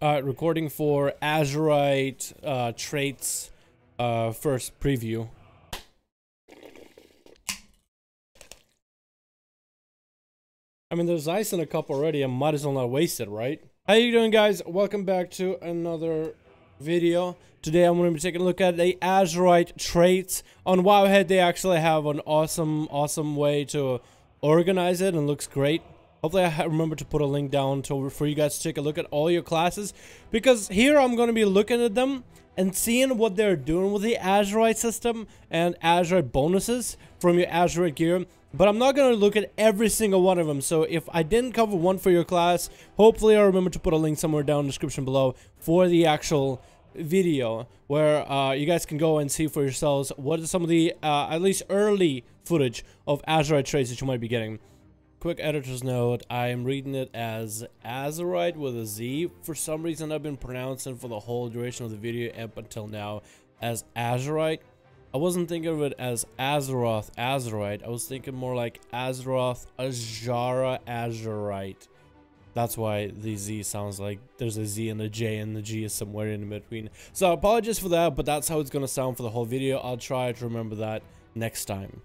Recording for Azerite traits first preview. I mean, there's ice in a cup already. I might as well not waste it, right? How you doing, guys? Welcome back to another video. Today I'm going to be taking a look at the Azerite traits. On Wowhead, they actually have an awesome way to organize it, and it looks great. Hopefully I remember to put a link down for you guys to take a look at all your classes, because here I'm going to be looking at them and seeing what they're doing with the Azerite system and Azerite bonuses from your Azerite gear. But I'm not going to look at every single one of them, so if I didn't cover one for your class, hopefully I'll remember to put a link somewhere down in the description below for the actual video, where you guys can go and see for yourselves what are some of the, at least early footage of Azerite traits that you might be getting. Quick editor's note, I am reading it as Azerite with a Z. For some reason I've been pronouncing for the whole duration of the video up until now as Azerite. I wasn't thinking of it as Azeroth, Azerite. I was thinking more like Azeroth, Azara, Azerite. That's why the Z sounds like there's a Z and a J, and the G is somewhere in between. So apologies for that, but that's how it's going to sound for the whole video. I'll try to remember that next time.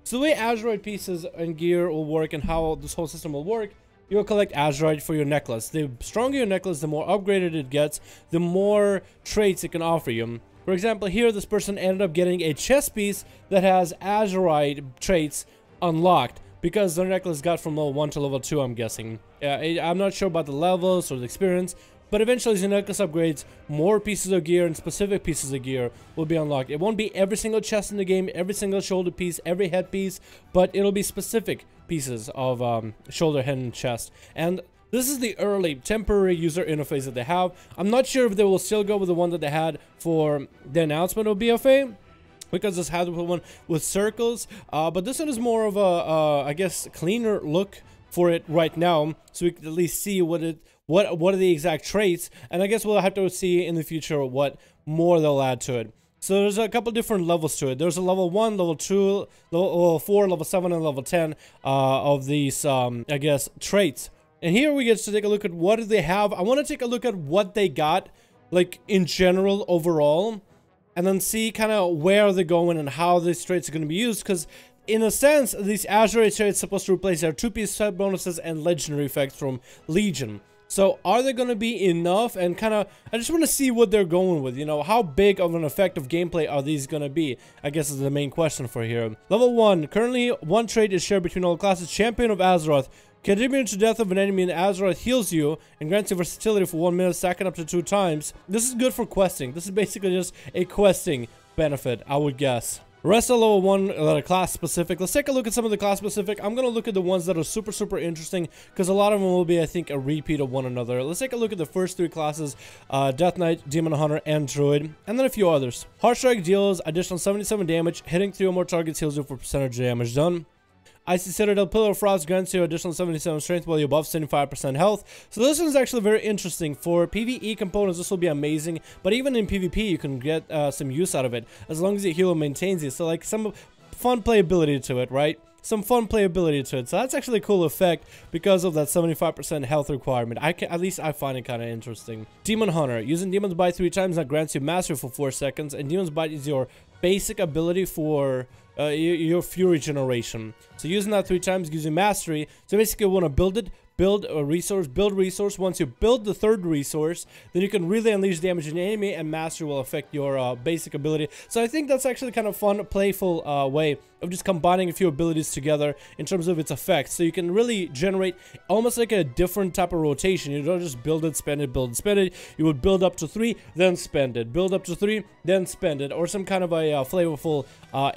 So the way Azerite pieces and gear will work and how this whole system will work, you'll collect Azerite for your necklace. The stronger your necklace, the more upgraded it gets, the more traits it can offer you. For example, here this person ended up getting a chest piece that has Azerite traits unlocked because their necklace got from level 1 to level 2, I'm guessing. I'm not sure about the levels or the experience, but eventually as your necklace upgrades, more pieces of gear and specific pieces of gear will be unlocked. It won't be every single chest in the game, every single shoulder piece, every head piece, but it'll be specific pieces of shoulder, head, and chest. And this is the early temporary user interface that they have. I'm not sure if they will still go with the one that they had for the announcement of BFA, because this had one with circles, but this one is more of a, I guess, cleaner look for it right now, so we can at least see what are the exact traits, and I guess we'll have to see in the future what more they'll add to it. So there's a couple different levels to it. There's a level 1, level 2, level 4, level 7, and level 10 of these, I guess, traits. And here we get to take a look at what do they have. I want to take a look at what they got, like, in general, overall, and then see kind of where they're going and how these traits are going to be used, because in a sense, these Azerite traits are supposed to replace their 2-piece set bonuses and legendary effects from Legion. So are they going to be enough? And kind of, I just want to see what they're going with, you know, how big of an effect of gameplay are these going to be, I guess is the main question for here. Level 1, currently one trait is shared between all classes. Champion of Azeroth. Contributing to death of an enemy in Azeroth heals you and grants you versatility for 1 minute, stacking up to 2 times. This is good for questing. This is basically just a questing benefit, I would guess. Rest of level 1 that are class specific. Let's take a look at some of the class specific. I'm going to look at the ones that are super interesting, because a lot of them will be, I think, a repeat of one another. Let's take a look at the first 3 classes, Death Knight, Demon Hunter, and Druid, and then a few others. Heartstrike deals additional 77 damage. Hitting 3 or more targets heals you for percentage damage done. Icy Citadel, Pillar of Frost grants you additional 77 strength while you're above 75% health. So this one's actually very interesting. For PvE components, this will be amazing. But even in PvP, you can get some use out of it, as long as your healer maintains it. So like some fun playability to it, right? Some fun playability to it. So that's actually a cool effect because of that 75% health requirement. At least I find it kind of interesting. Demon Hunter. Using Demon's Bite 3 times, that grants you Mastery for 4 seconds. And Demon's Bite is your basic ability for your Fury generation. So using that 3 times gives you Mastery. So basically you want to build it, build a resource, build resource. Once you build the 3rd resource, then you can really unleash damage on the enemy, and Mastery will affect your basic ability. So I think that's actually kind of fun, playful way of just combining a few abilities together in terms of its effects. So you can really generate almost like a different type of rotation. You don't just build it, spend it, build it, spend it. You would build up to 3, then spend it. Build up to 3, then spend it. Or some kind of a flavorful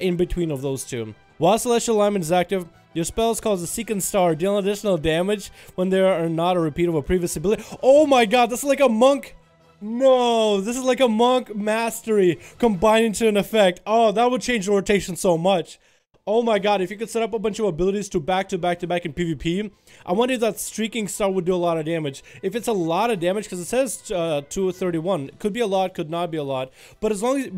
in-between of those two. While Celestial Alignment is active, your spells cause a Seeking Star, dealing additional damage when they are not a repeat of a previous ability. Oh my god, this is like a monk. No, this is like a monk mastery combined into an effect. Oh, that would change the rotation so much. Oh my god, if you could set up a bunch of abilities to back in PvP, I wonder if that Streaking Star would do a lot of damage. If it's a lot of damage, because it says 231, it could be a lot, could not be a lot. But as long as...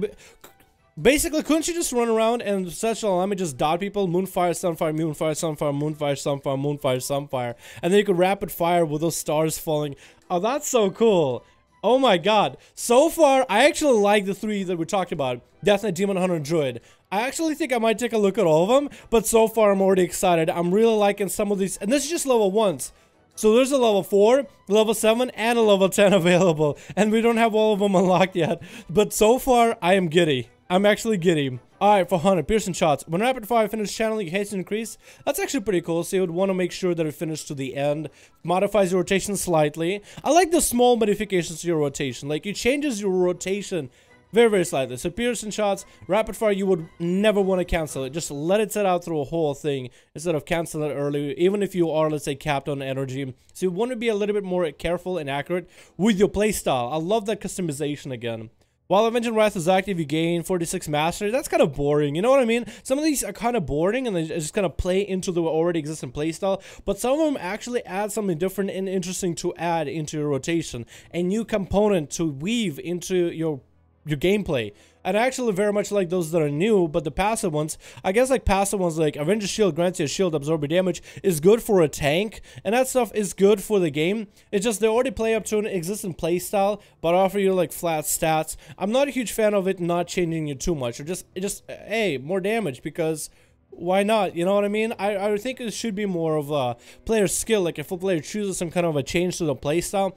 Basically, couldn't you just run around and such a let me just dot people? Moonfire, Sunfire, Moonfire, Sunfire, Moonfire, Sunfire, Moonfire, Sunfire. And then you could rapid fire with those stars falling. Oh, that's so cool. Oh my god. So far, I actually like the 3 that we talked about. Death Knight, Demon Hunter, and Druid. I actually think I might take a look at all of them, but so far I'm already excited. I'm really liking some of these, and this is just level 1s. So there's a level 4, level 7, and a level 10 available, and we don't have all of them unlocked yet. But so far, I am giddy. I'm actually giddy. Alright, for 100, piercing shots. When rapid fire finish channeling, hasten increase. That's actually pretty cool, so you would want to make sure that it finishes to the end. Modifies your rotation slightly. I like the small modifications to your rotation. Like, it changes your rotation very, very slightly. So piercing shots, rapid fire, you would never want to cancel it. Just let it set out through a whole thing instead of canceling it early, even if you are, let's say, capped on energy. So you want to be a little bit more careful and accurate with your playstyle. I love that customization again. While Avenging Wrath is active, you gain 46 mastery. That's kind of boring, you know what I mean? Some of these are kind of boring and they just kind of play into the already existing playstyle, but some of them actually add something different and interesting to add into your rotation. A new component to weave into your gameplay. And I actually very much like those that are new, but the passive ones, I guess like passive ones like Avenger's Shield grants you a shield absorbing damage is good for a tank, and that stuff is good for the game. It's just they already play up to an existing playstyle, but offer you like flat stats. I'm not a huge fan of it not changing you too much, or just hey, more damage, because why not? You know what I mean? I would think it should be more of a player skill, like if a player chooses some kind of a change to the playstyle,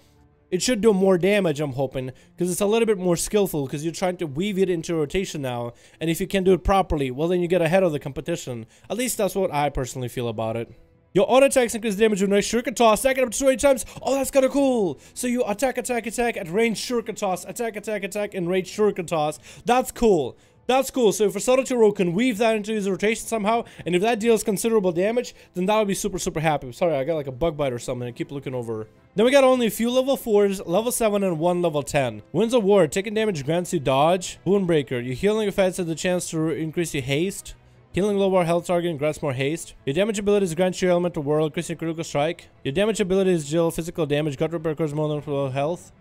it should do more damage, I'm hoping, because it's a little bit more skillful, because you're trying to weave it into rotation now, and if you can do it properly, well then you get ahead of the competition. At least that's what I personally feel about it. Your auto attacks increase damage with nice shuriken toss, stack it up to 20 times. Oh, that's kind of cool. So you attack, attack, attack at range shuriken toss, attack, attack, attack, and range shuriken toss. That's cool. That's cool. So if Subtlety Rogue can weave that into his rotation somehow, and if that deals considerable damage, then that would be super, super happy. Sorry, I got like a bug bite or something. I keep looking over. Then we got only a few level 4s, level 7, and 1 level 10. Winds of War. Taking damage grants you dodge. Woundbreaker. Your healing effects have the chance to increase your haste. Healing lower health target grants more haste. Your damage abilities grant your elemental whirl, increasing critical strike. Your damage abilities deal physical damage. Gut repair occurs more than full health.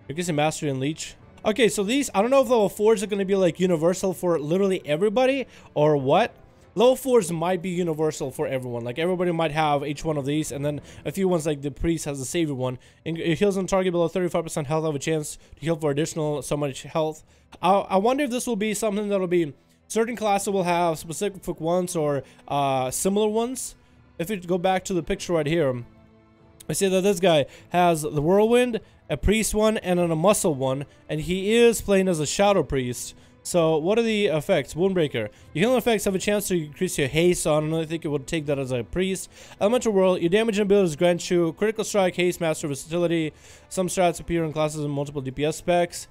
Increasing mastery and leech. Okay, so these, I don't know if level 4s are going to be like universal for literally everybody or what. Level 4s might be universal for everyone. Like everybody might have each one of these, and then a few ones like the priest has the savior one. And it heals on target below 35% health, have a chance to heal for additional so much health. I wonder if this will be something that'll be certain classes will have specific ones or similar ones. If you go back to the picture right here, I see that this guy has the whirlwind, a priest one, and then a muscle one, and he is playing as a shadow priest. So what are the effects? Woundbreaker. Your healing effects have a chance to increase your haste, so I don't really think it would take that as a priest. Elemental Whirl. Your damage and abilities grant you critical strike, haste, master versatility. Some strats appear in classes with multiple DPS specs.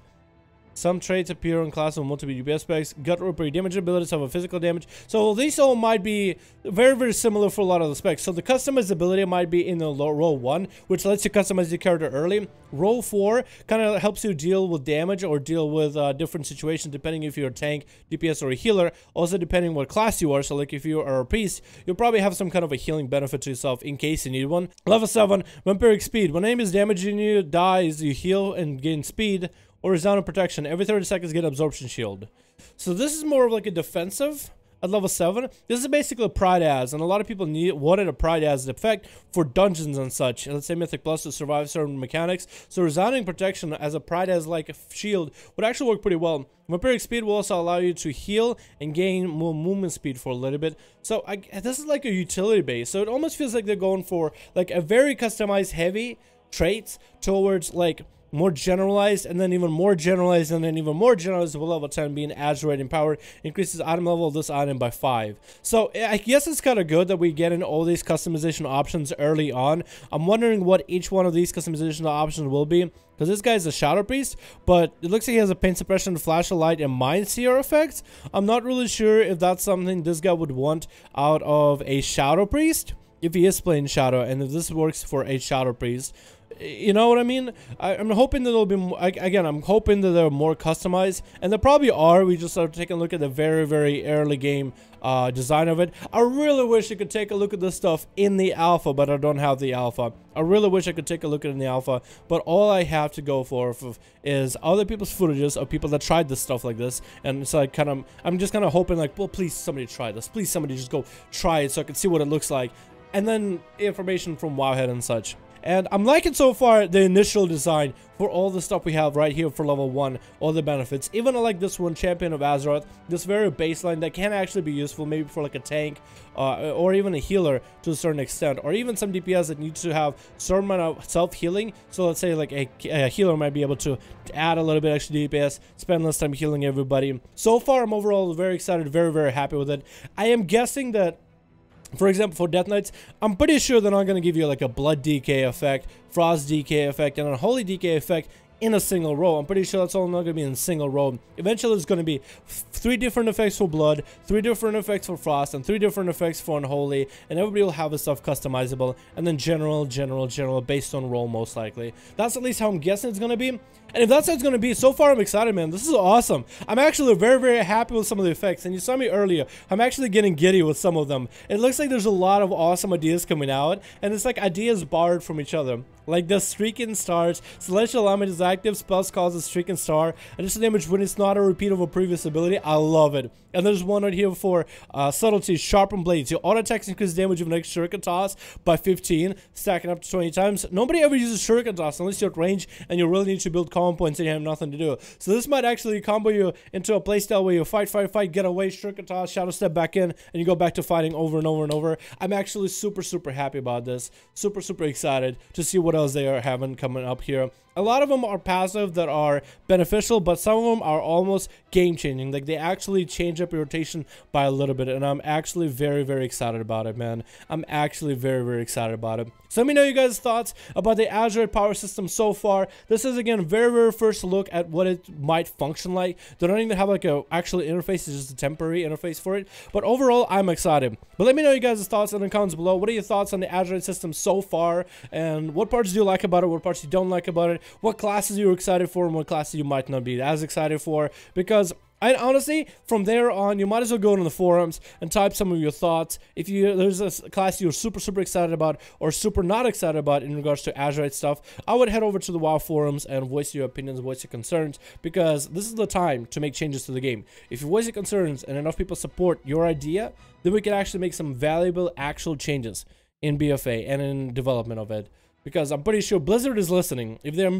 Some traits appear in classes with multiple DPS specs. Gut repair. Damage abilities have a physical damage. So these all might be very, very similar for a lot of the specs. So the customizability might be in the role 1, which lets you customize your character early. Role 4 kind of helps you deal with damage or deal with different situations depending if you're a tank, DPS, or a healer. Also depending what class you are. So like if you are a priest, you'll probably have some kind of a healing benefit to yourself in case you need one. Level 7, Vampiric Speed. When an enemy is damaging you, dies, you heal and gain speed. Or Resounding Protection. Every 30 seconds get Absorption Shield. So this is more of like a defensive at level 7. This is basically a Pride As, and a lot of people wanted a Pride As effect for dungeons and such. Let's say Mythic Plus to survive certain mechanics. So Resounding Protection as a Pride As like a shield would actually work pretty well. Vampiric Speed will also allow you to heal and gain more movement speed for a little bit. So this is like a utility base. So it almost feels like they're going for like a very customized heavy traits towards like more generalized, and then even more generalized, and then even more generalized with level 10 being Azerite empowered. Increases item level of this item by 5. So I guess it's kind of good that we get in all these customization options early on. I'm wondering what each one of these customization options will be, because this guy's a Shadow Priest, but it looks like he has a paint suppression, flash of light, and mind seer effects. I'm not really sure if that's something this guy would want out of a Shadow Priest, if he is playing Shadow, and if this works for a Shadow Priest. You know what I mean? I'm hoping that they'll be more, again, I'm hoping that they're more customized, and they probably are. We just started taking a look at the very, very early game design of it. I really wish I could take a look at this stuff in the alpha, but I don't have the alpha. I really wish I could take a look at it in the alpha, but all I have to go for is other people's footages of people that tried this stuff like this, and it's like I'm just kind of hoping like, well, please somebody try this. Please somebody just go try it so I can see what it looks like, and then information from Wowhead and such. And I'm liking so far the initial design for all the stuff we have right here for level 1, all the benefits. Even I like this one, Champion of Azerite, this very baseline that can actually be useful maybe for like a tank or even a healer to a certain extent, or even some DPS that needs to have certain amount of self-healing. So let's say like a healer might be able to add a little bit extra DPS, spend less time healing everybody. So far I'm overall very excited, very happy with it. I am guessing that, for example, for Death Knights, I'm pretty sure they're not going to give you like a blood DK effect, frost DK effect, and a holy DK effect in a single row. I'm pretty sure that's all not going to be in a single row. Eventually, there's going to be 3 different effects for blood, 3 different effects for frost, and 3 different effects for unholy, and everybody will have this stuff customizable, and then general based on role most likely. That's at least how I'm guessing it's going to be. And if that's how it's going to be, so far I'm excited, man. This is awesome. I'm actually very happy with some of the effects. And you saw me earlier. I'm actually getting giddy with some of them. It looks like there's a lot of awesome ideas coming out. And it's like ideas borrowed from each other. Like the Streaking Stars. Celestial Element is active. Spells causes Streaking Star. Additional damage when it's not a repeat of a previous ability. I love it. And there's one right here for Subtlety, Sharpened Blades. Your auto attacks increase damage of an extra shuriken toss by 15, stacking up to 20 times. Nobody ever uses shuriken toss unless you're at range and you really need to build combo points and you have nothing to do. So this might actually combo you into a playstyle where you fight, get away, shuriken toss, shadow step back in, and you go back to fighting over and over. I'm actually super happy about this. Super excited to see what else they are having coming up here. A lot of them are passive that are beneficial, but some of them are almost game-changing. Like, they actually change up your rotation by a little bit, and I'm actually very excited about it, man. I'm actually very excited about it. So let me know you guys' thoughts about the Azerite power system so far. This is, again, very first look at what it might function like. They don't even have, like, a actual interface. It's just a temporary interface for it. But overall, I'm excited. But let me know you guys' thoughts in the comments below. What are your thoughts on the Azerite system so far? And what parts do you like about it? What parts you don't like about it? What classes you're excited for and what classes you might not be as excited for, because honestly, from there on, you might as well go into the forums and type some of your thoughts. If there's a class you're super excited about or super not excited about in regards to Azerite stuff, I would head over to the WoW forums and voice your opinions, voice your concerns, because this is the time to make changes to the game. If you voice your concerns and enough people support your idea, then we can actually make some valuable actual changes in BFA and in development of it. Because I'm pretty sure Blizzard is listening. If they're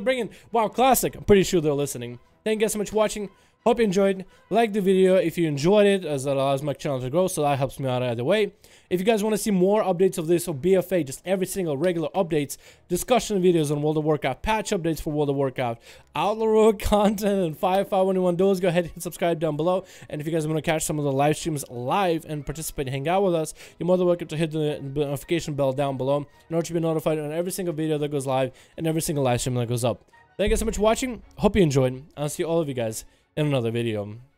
bringing WoW Classic, I'm pretty sure they're listening. Thank you guys so much for watching. Hope you enjoyed. Like the video if you enjoyed it, as that allows my channel to grow, so that helps me out either way. If you guys want to see more updates of this, or BFA, just every single regular updates, discussion videos on World of Warcraft, patch updates for World of Warcraft, Outlaw Rogue content, and 5.5.1 those, go ahead and hit subscribe down below. And if you guys want to catch some of the live streams live and participate and hang out with us, you're more than welcome to hit the notification bell down below in order to be notified on every single video that goes live and every single live stream that goes up. Thank you guys so much for watching. Hope you enjoyed. I'll see all of you guys in another video.